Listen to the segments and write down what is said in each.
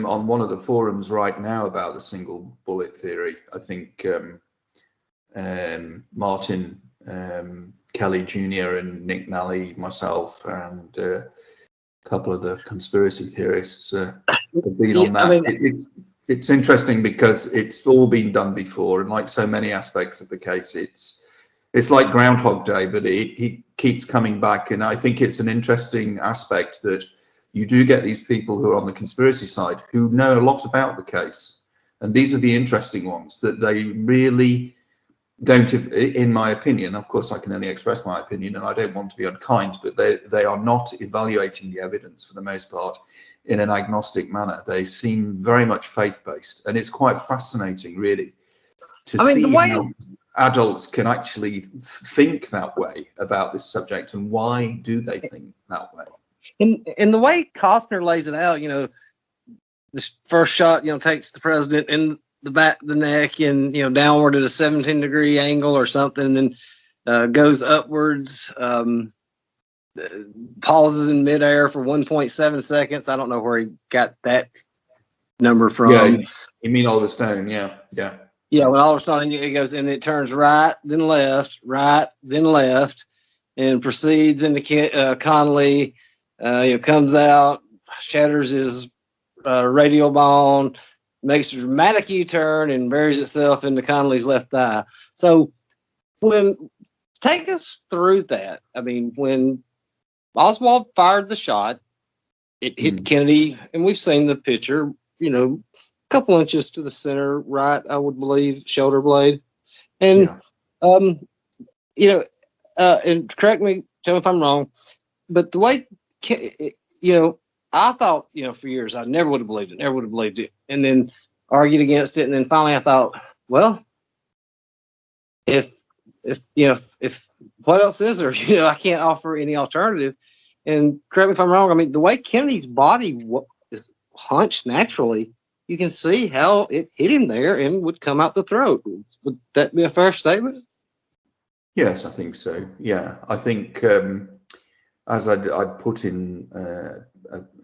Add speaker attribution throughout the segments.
Speaker 1: on one of the forums right now about the single bullet theory. I think Martin Kelly Jr. and Nick Nally, myself, and a couple of the conspiracy theorists have been on that. I mean, it's interesting because it's all been done before, and like so many aspects of the case, it's like Groundhog Day, but it keeps coming back. And I think it's an interesting aspect that you do get these people who are on the conspiracy side who know a lot about the case, and these are the interesting ones that they really don't, in my opinion. Of course, I can only express my opinion, and I don't want to be unkind, but they are not evaluating the evidence for the most part in an agnostic manner. They seem very much faith-based, and it's quite fascinating, really, to see how adults can actually think that way about this subject, and why do they think that way.
Speaker 2: And the way Costner lays it out, this first shot, takes the president in the back of the neck and, downward at a 17-degree angle or something, and then goes upwards, pauses in midair for 1.7 seconds. I don't know where he got that number from.
Speaker 1: Yeah, you mean Oliver Stone? Yeah.
Speaker 2: Yeah, when Oliver Stone, it goes, and it turns right, then left, and proceeds into Connolly. Comes out, shatters his radial bone, makes a dramatic U-turn, and buries itself into Connolly's left thigh. So, take us through that. I mean, when Oswald fired the shot, it hit Kennedy, and we've seen the picture, a couple inches to the center right, I would believe, shoulder blade. And, and correct me, tell me if I'm wrong, but the way, I thought, for years, I never would have believed it, and then argued against it. And then finally I thought, well, if what else is there? I can't offer any alternative. And correct me if I'm wrong. I mean, the way Kennedy's body is hunched naturally, you can see how it hit him there and would come out the throat. Would that be a fair statement?
Speaker 1: Yes, I think so. Yeah, I think as I'd put in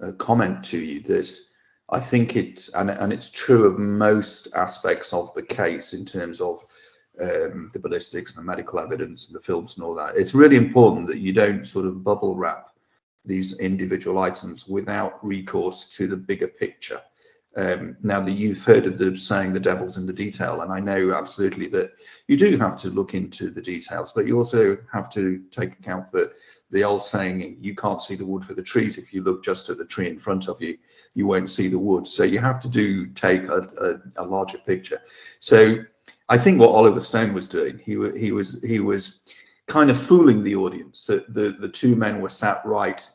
Speaker 1: a comment to you, that I think and it's true of most aspects of the case in terms of the ballistics and the medical evidence and the films and all that. It's really important that you don't sort of bubble wrap these individual items without recourse to the bigger picture. Now that you've heard of the saying, the devil's in the detail, and I know absolutely that you do have to look into the details, but you also have to take account for the old saying, you can't see the wood for the trees. If you look just at the tree in front of you, you won't see the wood. So you have to take a larger picture. So I think what Oliver Stone was doing, he was kind of fooling the audience that the two men were sat right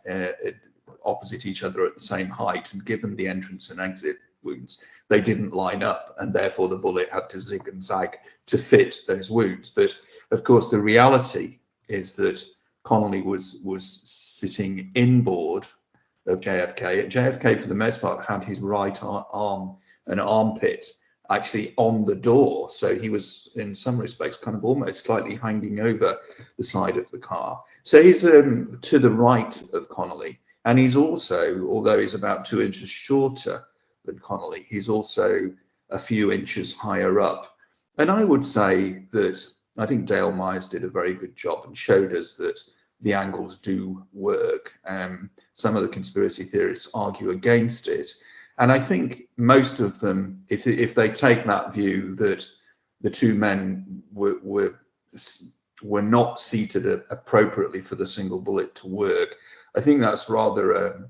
Speaker 1: opposite each other at the same height, and given the entrance and exit wounds, they didn't line up, and therefore the bullet had to zig and zag to fit those wounds. But of course, the reality is that Connolly was sitting inboard of JFK. JFK, for the most part, had his right arm and armpit actually on the door, so he was in some respects kind of almost slightly hanging over the side of the car. So he's to the right of Connolly, and he's also, although he's about 2 inches shorter than Connolly, he's also a few inches higher up. And I would say that I think Dale Myers did a very good job and showed us that the angles do work. Some of the conspiracy theorists argue against it, and I think most of them, if they take that view that the two men were not seated appropriately for the single bullet to work, I think that's rather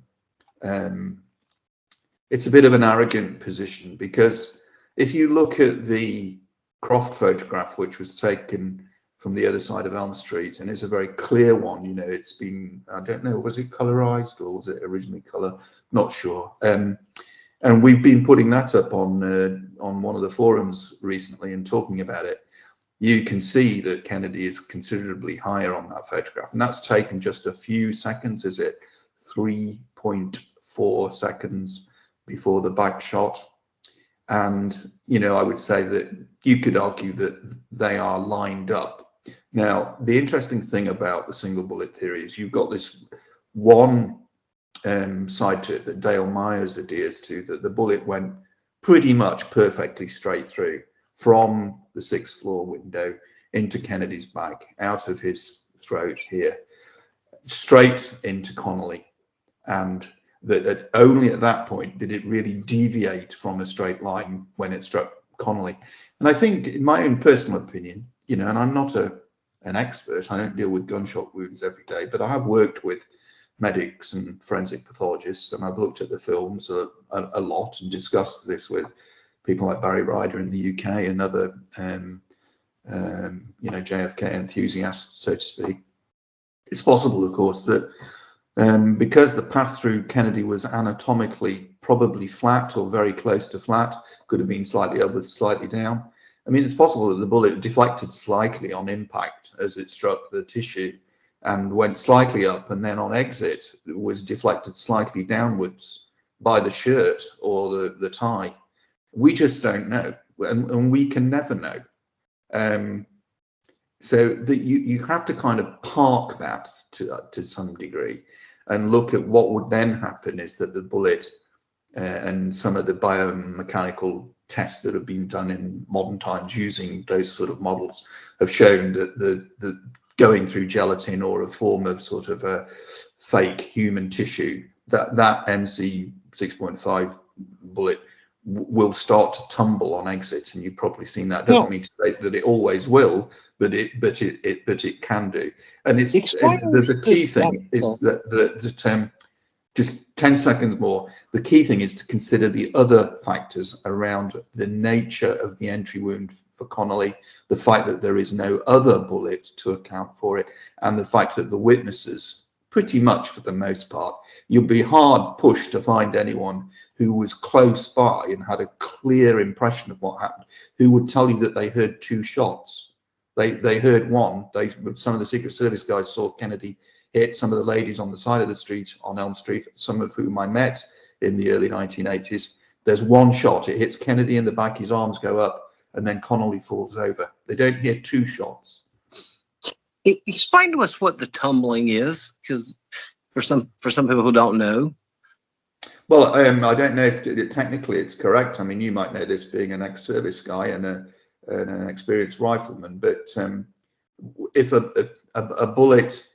Speaker 1: it's a bit of an arrogant position, because if you look at the Croft photograph, which was taken from the other side of Elm Street, and it's a very clear one, it's been, I don't know, was it colorized or was it originally color? Not sure. And we've been putting that up on one of the forums recently and talking about it. You can see that Kennedy is considerably higher on that photograph, and that's taken just a few seconds. Is it 3.4 seconds before the back shot? And, I would say that you could argue that they are lined up. Now, the interesting thing about the single bullet theory is you've got this one side to it that Dale Myers adheres to, that the bullet went pretty much perfectly straight through from the 6th floor window into Kennedy's back, out of his throat here, straight into Connolly. And that only at that point did it really deviate from a straight line when it struck Connolly. And I think, in my own personal opinion, and I'm not an expert, I don't deal with gunshot wounds every day, but I have worked with medics and forensic pathologists, and I've looked at the films a lot and discussed this with people like Barry Ryder in the UK and other JFK enthusiasts, so to speak. It's possible, of course, that because the path through Kennedy was anatomically probably flat or very close to flat, could have been slightly upwards, slightly down. I mean, it's possible that the bullet deflected slightly on impact as it struck the tissue and went slightly up, and then on exit it was deflected slightly downwards by the shirt or the tie. We just don't know, and we can never know. So that you have to kind of park that to some degree and look at what would then happen is that the bullet and some of the biomechanical tests that have been done in modern times using those sort of models have shown that the going through gelatin or a form of sort of a fake human tissue, that MC 6.5 bullet will start to tumble on exit, and you've probably seen that. Doesn't mean to say that it always will, but it can do. And it's the key thing is that just 10 seconds more. The key thing is to consider the other factors around the nature of the entry wound for Connolly, the fact that there is no other bullet to account for it, and the fact that the witnesses, pretty much for the most part, you'll be hard pushed to find anyone who was close by and had a clear impression of what happened, who would tell you that they heard 2 shots. They heard one. Some of the Secret Service guys saw Kennedy hit some of the ladies on the side of the street on Elm Street, some of whom I met in the early 1980s. There's one shot. It hits Kennedy in the back, his arms go up, and then Connolly falls over. They don't hear 2 shots.
Speaker 2: Explain to us what the tumbling is, because for some people who don't know.
Speaker 1: Well, I don't know if technically it's correct. I mean, you might know this being an ex-service guy and an experienced rifleman, but if a bullet,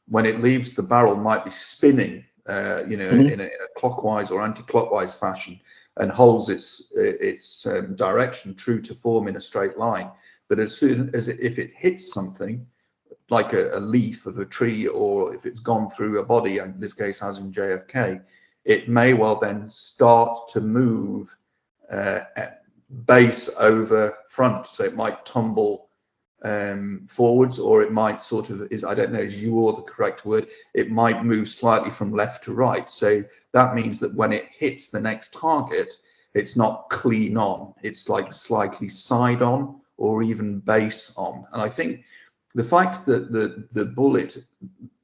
Speaker 1: when it leaves the barrel, might be spinning, in a clockwise or anti-clockwise fashion, and holds its direction true to form in a straight line. But as soon as if it hits something, like a leaf of a tree, or if it's gone through a body, in this case as in JFK, it may well then start to move base over front. So it might tumble forwards, or it might sort of, I don't know, is you or the correct word, it might move slightly from left to right. So that means that when it hits the next target, it's not clean on, it's like slightly side on or even base on. And I think the fact that the bullet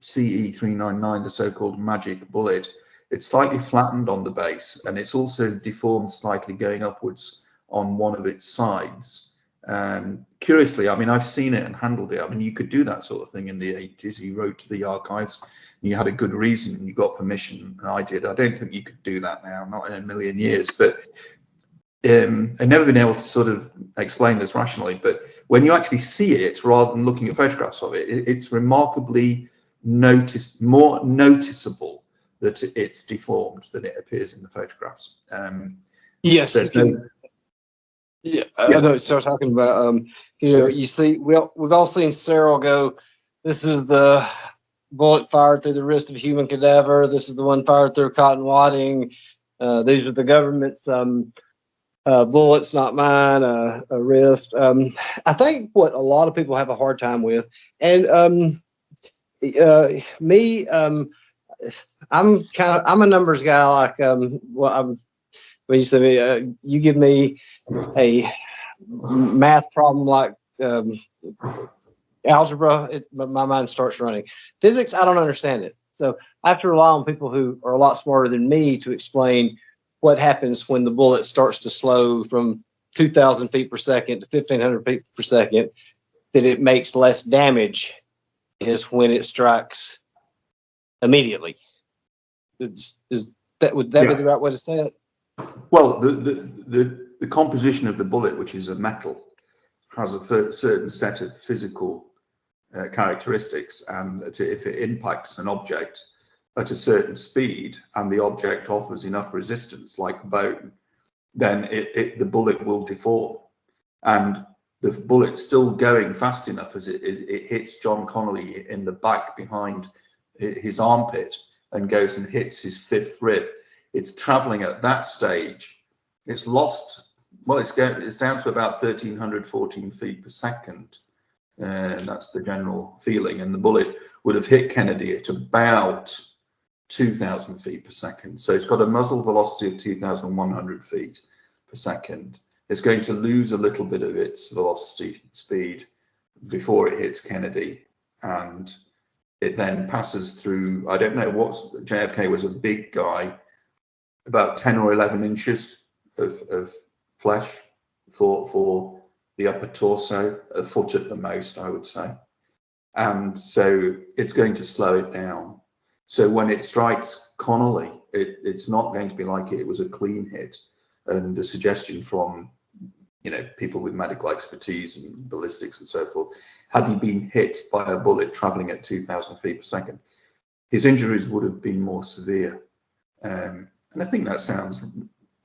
Speaker 1: CE399, the so-called magic bullet, it's slightly flattened on the base, and it's also deformed slightly going upwards on one of its sides. Curiously, I mean, I've seen it and handled it. I mean, you could do that sort of thing in the 80s. You wrote to the archives, and you had a good reason, and you got permission, and I did. I don't think you could do that now, not in a million years. But I've never been able to sort of explain this rationally. But when you actually see it, rather than looking at photographs of it, it's remarkably more noticeable that it's deformed than it appears in the photographs.
Speaker 2: Yes. I know. Start talking about. You see, we've all seen Cyril go. This is the bullet fired through the wrist of a human cadaver. This is the one fired through cotton wadding. These are the government's bullets, not mine. A wrist. I think what a lot of people have a hard time with, and me. I'm a numbers guy. Like when you say you give me a math problem like algebra, my mind starts running. Physics, I don't understand it. So I have to rely on people who are a lot smarter than me to explain what happens when the bullet starts to slow from 2,000 feet per second to 1,500 feet per second. That it makes less damage is when it strikes immediately. Would that be
Speaker 1: Yeah.
Speaker 2: the right way to say it?
Speaker 1: Well, the composition of the bullet, which is a metal, has a certain set of physical characteristics, and if it impacts an object at a certain speed and the object offers enough resistance, like bone, then the bullet will deform. And the bullet's still going fast enough as it hits John Connolly in the back behind his armpit and goes and hits his fifth rib. It's traveling at that stage. It's lost. Well, it's down to about 1,314 feet per second. And that's the general feeling. And the bullet would have hit Kennedy at about 2,000 feet per second. So it's got a muzzle velocity of 2,100 feet per second. It's going to lose a little bit of its velocity speed before it hits Kennedy. And it then passes through, I don't know JFK was a big guy, about 10 or 11 inches of flesh for the upper torso, a foot at the most, I would say. And so it's going to slow it down. So when it strikes Connolly, it's not going to be like it was a clean hit. And the suggestion from, people with medical expertise and ballistics and so forth, had he been hit by a bullet traveling at 2,000 feet per second, his injuries would have been more severe. And I think that sounds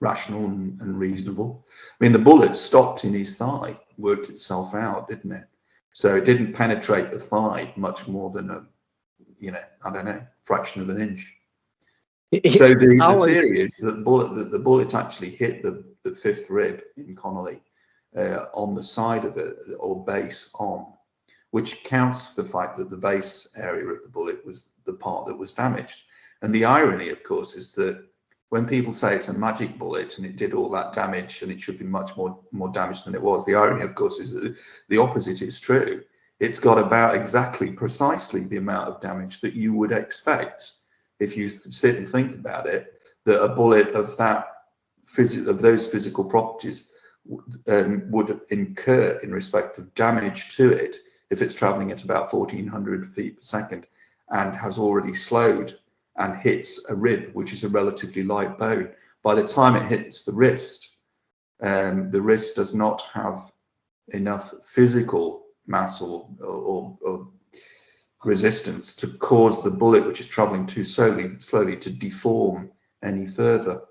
Speaker 1: rational and reasonable. I mean, the bullet stopped in his thigh, worked itself out, didn't it? So it didn't penetrate the thigh much more than a fraction of an inch. So the theory is that the bullet actually hit the fifth rib in Connolly on the side of it, or base on, which accounts for the fact that the base area of the bullet was the part that was damaged. And the irony, of course, is that when people say it's a magic bullet and it did all that damage and it should be much more damage than it was, the irony, of course, is that the opposite is true. It's got about precisely the amount of damage that you would expect if you sit and think about it, that a bullet of those physical properties would incur in respect of damage to it if it's traveling at about 1,400 feet per second and has already slowed and hits a rib, which is a relatively light bone. By the time it hits the wrist does not have enough physical mass or resistance to cause the bullet, which is traveling too slowly to deform any further.